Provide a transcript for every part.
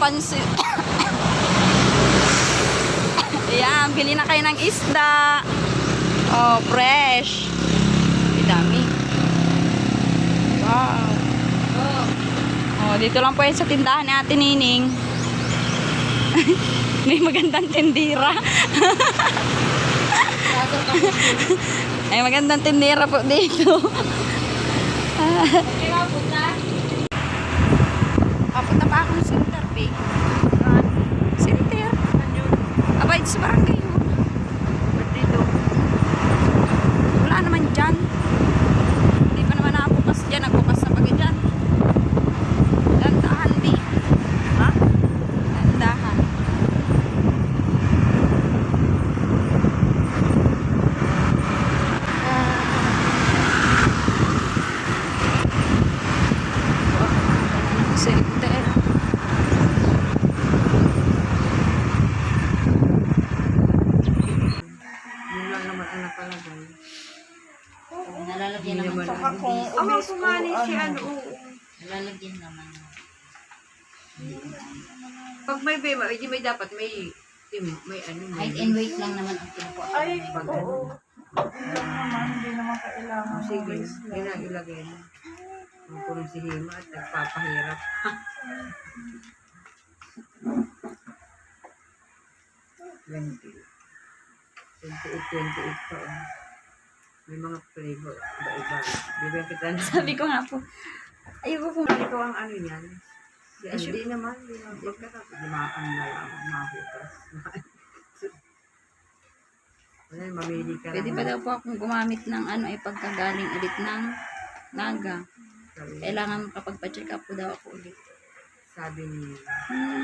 pansin. Ayan, bili na kayo ng isda. Oh, fresh. Ang dami. Wow. Oh, dito lang po yan sa tindahan ni Ate Nining. May magandang tindira. Ay, magandang tindira po dito. Papunta pa ako ng center, babe. Center? Abay, sa barangay yun. Dito. Wala naman dyan. Hindi pa naman nakabukas dyan. Nagbukas na pag dyan. Dandahan, babe. Ha? Dandahan. Center. Wala naman ang nakalagay. Nalalagyan naman sa Kumani si ano. Nalalagyan naman. Pag may bema, may dapat may ano. Height and weight lang naman ang kinukuha. Ay, Pag oo. Hindi naman kailangan. Sige, yun ang ilagay mo. Kung si Hima at nagpapahirap. 28 pa. May mga flavor. Iba-iba. Bibigyan kita na. Sabi ko nga po. Ayoko po. Ito ang ano yan. Hindi naman. Pagkatapos, limakan na lang. Mahutas. Wala, mamili ka Pwede lang. pa daw po akong gumamit ng ano ay pagkagaling ulit ng naga. Kailangan kapag pa-check up po daw ako ulit. Sabi ni,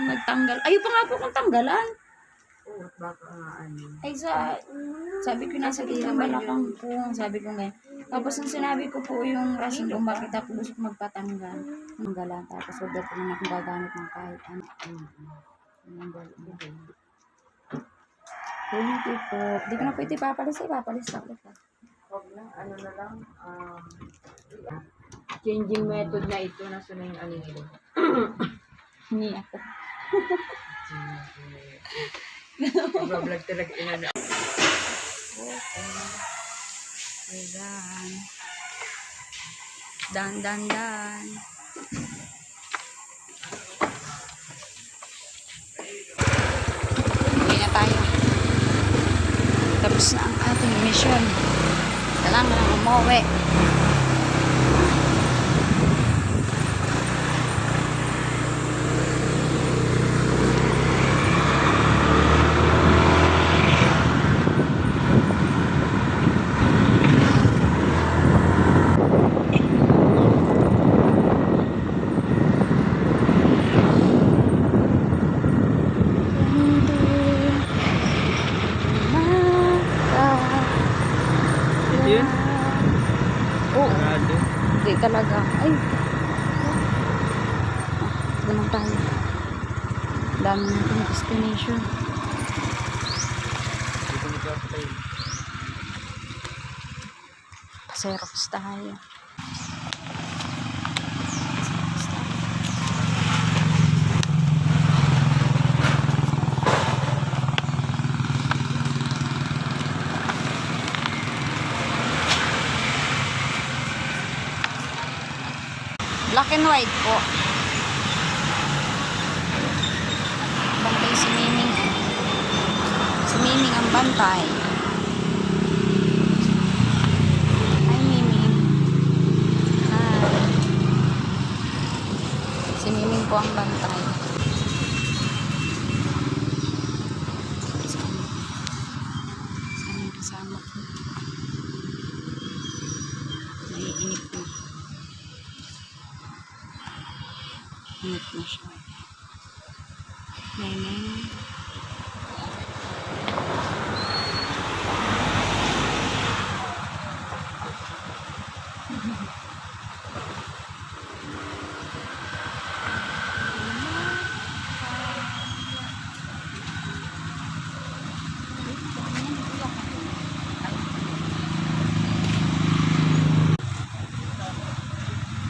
Nagtanggal. Ayaw pa nga po kung tanggalan. oh, at baka ano. Ay sabi ko nasa gitna balakang ko. Sabi ko ngayon. Tapos nung sinabi ko po yung rason kung bakit ako gusto ko magpatanggal. Tanggalan. Tapos wag daw po naman akong gagamit ng kahit ano. Thank you po. Di ko na pwede papalis. Ipapalis ako po. Huwag lang, ano na lang, changing method na ito, nasa na yung ano nito. Hindi ako. Nag-vlog talaga ina na. Ayan. Dan. Uwi na tayo. Tapos na ang ating mission. Kailangan lang umuwi. Yun? Oo. Hindi talaga. Ay. Ganun tayo. Dami natin destination. Xerox tayo. Black and white po. Bantay si Miming. Si Miming ang bantay. Hi Miming. Hi. Si Miming po ang bantay. Sana yung kasama ko. Naiinip na. Init na siya. Neneng.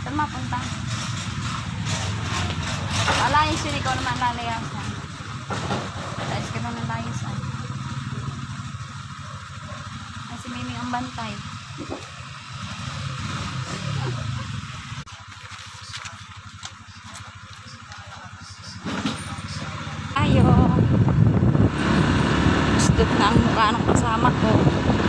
Saan mapunta? Wala yung sinikaw naman naman lalayasan. Taas ka na ng layasan. Ay, si Mimi ang bantay. Ayo. Gusto na ang mukha ng kasama ko.